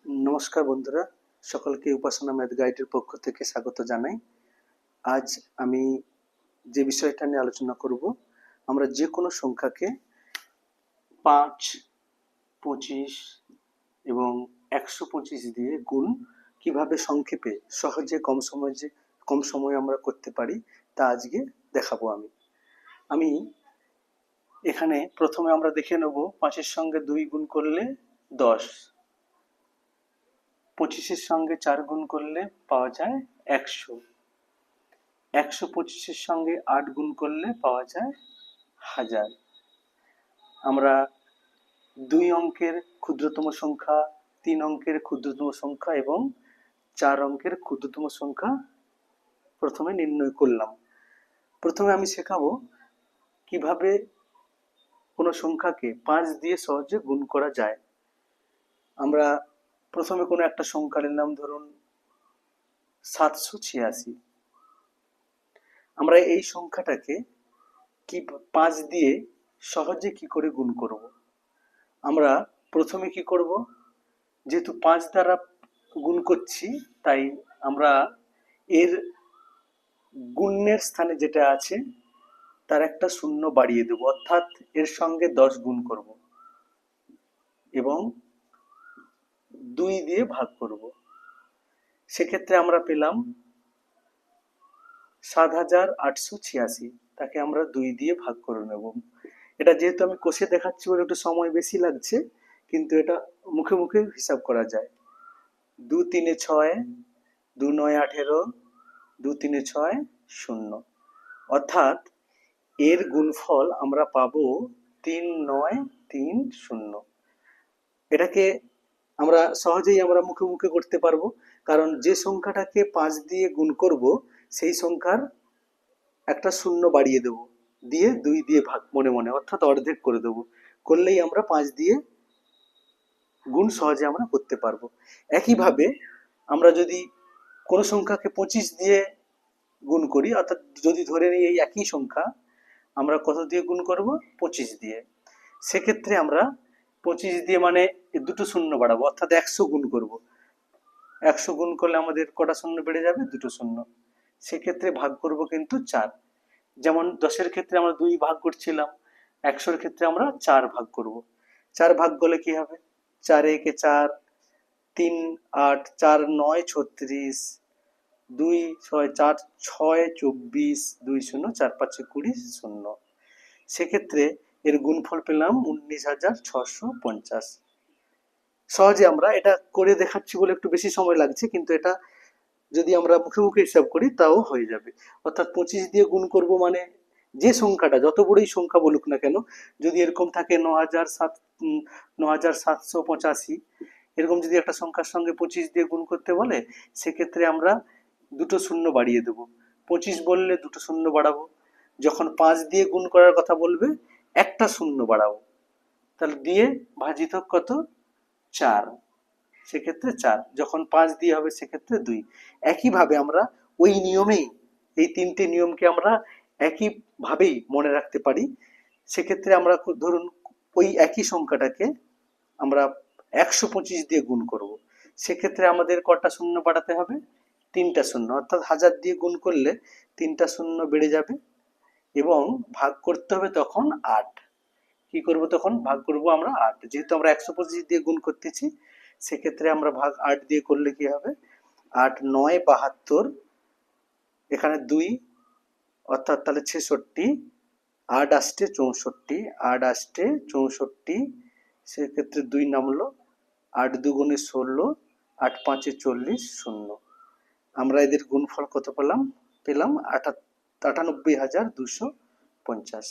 নমস্কার বন্ধুরা, সকলকে উপাসনা ম্যাথ গাইডের পক্ষ থেকে স্বাগত জানাই। আজ আমি যে বিষয়টা নিয়ে আলোচনা করব, আমরা যে কোনো সংখ্যাকে 5, 25 এবং 125 দিয়ে গুণ কিভাবে সংক্ষেপে সহজে কম সময়ে আমরা করতে পারি তা আজকে দেখাবো। আমি এখানে প্রথমে আমরা দেখে নেব 5-এর সঙ্গে 2 গুণ করলে 10, 25-এর সঙ্গে 4 গুণ করলে পাওয়া যায় 100, 125-এর সঙ্গে 8 গুণ করলে পাওয়া যায় 1000। আমরা 2 অঙ্কের ক্ষুদ্রতম সংখ্যা, 3 অঙ্কের ক্ষুদ্রতম সংখ্যা এবং 4 অঙ্কের ক্ষুদ্রতম সংখ্যা প্রথমে নির্ণয় করলাম। প্রথমে আমি শেখাবো কিভাবে কোনো সংখ্যাকে 5 দিয়ে সহজে গুণ করা যায়। আমরা প্রথমে কোনো একটা সংখ্যা নিলাম, ধরুন 786। আমরা এই সংখ্যাটাকে 5 দিয়ে সহজে কি করে গুণ করব? আমরা প্রথমে কি করব, যেহেতু 5 দ্বারা গুণ করছি তাই আমরা এর গুণের স্থানে যেটা আছে তার একটা শূন্য বাড়িয়ে দেব, অর্থাৎ এর সঙ্গে 10 গুণ করব এবং 2 দিয়ে ভাগ করব। সেক্ষেত্রে আমরা পেলাম 7886, তাকে আমরা 2 দিয়ে ভাগ করে নেব। এটা যেহেতু আমি কষে দেখাচ্ছি বলে একটু সময় বেশি লাগছে, কিন্তু এটা মুখে মুখে হিসাব করা যায়। 2 3 6, 2 9 18, 2 3 6 0, অর্থাৎ এর গুণফল আমরা পাবো 3930। এটাকে আমরা সহজেই মুখে মুখে করতে পারবো, কারণ যে সংখ্যাটাকে 5 দিয়ে গুণ করব সেই সংখ্যার একটা শূন্য বাড়িয়ে দেব, দিয়ে 2 দিয়ে ভাগ মনে মনে, অর্থাৎ অর্ধেক করে দেব, করলেই আমরা 5 দিয়ে গুণ সহজে আমরা করতে পারবো। একইভাবে আমরা যদি কোনো সংখ্যাকে 25 দিয়ে গুণ করি, অর্থাৎ যদি ধরে নিই এই একই সংখ্যা আমরা কত দিয়ে গুণ করব, 25 দিয়ে, সেক্ষেত্রে আমরা 25 দিয়ে মানে দুটো শূন্য বাড়াবো, অর্থাৎ 100 গুণ করব। 100 গুণ করলে আমাদের কটা শূন্য বেড়ে যাবে, দুটো শূন্য। সেক্ষেত্রে ভাগ করব কিন্তু 4। যেমন 10-এর ক্ষেত্রে আমরা 2 ভাগ করছিলাম, 100-এর ক্ষেত্রে আমরা 4 ভাগ করব। 4 ভাগ করলে কি হবে, 4 একে 4, 3 8, 4 9 36, 2 6 4 6 24, 2 0 4 5 20 0। সেক্ষেত্রে এর গুণফল পেলাম 19650। সহজে আমরা এটা করে দেখাচ্ছি বলে একটু বেশি সময় লাগছে, কিন্তু এটা যদি আমরা মুখে মুখে হিসাব করি তাও হয়ে যাবে। অর্থাৎ 25 দিয়ে গুণ করব মানে যে সংখ্যাটা যত বড়ই সংখ্যা বলুক না কেন, যদি এরকম থাকে 9785, এরকম যদি একটা সংখ্যার সঙ্গে 25 দিয়ে গুণ করতে বলে, সেক্ষেত্রে আমরা দুটো শূন্য বাড়িয়ে দেব। 25 বললে দুটো শূন্য বাড়াবো, যখন 5 দিয়ে গুণ করার কথা বলবে একটা শূন্য বাড়াবো, তাহলে দিয়ে ভাজিত কত, 4, সেক্ষেত্রে 4, যখন 5 দিয়ে হবে সেক্ষেত্রে 2। একইভাবে আমরা ওই নিয়মেই এই 3টে নিয়মকে আমরা একইভাবেই মনে রাখতে পারি। সেক্ষেত্রে আমরা ধরুন ওই একই সংখ্যাটাকে আমরা 125 দিয়ে গুণ করব, সেক্ষেত্রে আমাদের কটা শূন্য বাড়াতে হবে, 3টা শূন্য, অর্থাৎ 1000 দিয়ে গুণ করলে 3টা শূন্য বেড়ে যাবে এবং ভাগ করতে হবে তখন 8। কি করব তখন, ভাগ করব আমরা 8, যেহেতু আমরা 125 দিয়ে গুণ করতেছি, সেক্ষেত্রে আমরা ভাগ 8 দিয়ে করলে কি হবে, 8 9 72, এখানে 2, অর্থাৎ তাহলে 66, 8 আসতে 64, 8 আসতে 64, সেক্ষেত্রে 2 নামলো, 8 দুগুণে 16, 8 5 40 0। আমরা এদের গুণফল কত পেলাম, 98250।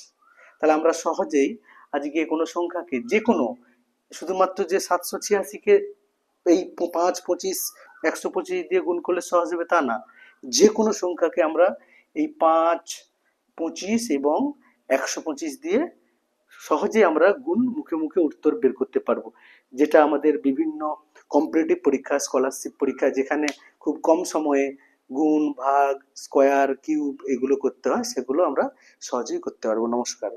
তাহলে আমরা সহজেই আজকে কোনো সংখ্যাকে যে কোনো, শুধুমাত্র যে 786-কে এই 5 25 125 দিয়ে গুণ করলে সহজ হবে তা না, যে কোনো সংখ্যাকে আমরা এই 5 25 এবং 125 দিয়ে সহজেই আমরা গুণ মুখে মুখে উত্তর বের করতে পারবো, যেটা আমাদের বিভিন্ন কম্পিটিটিভ পরীক্ষা, স্কলারশিপ পরীক্ষা, যেখানে খুব কম সময়ে গুণ ভাগ স্কয়ার কিউব এগুলো করতে হয়, সেগুলো আমরা সহজেই করতে পারবো। নমস্কার।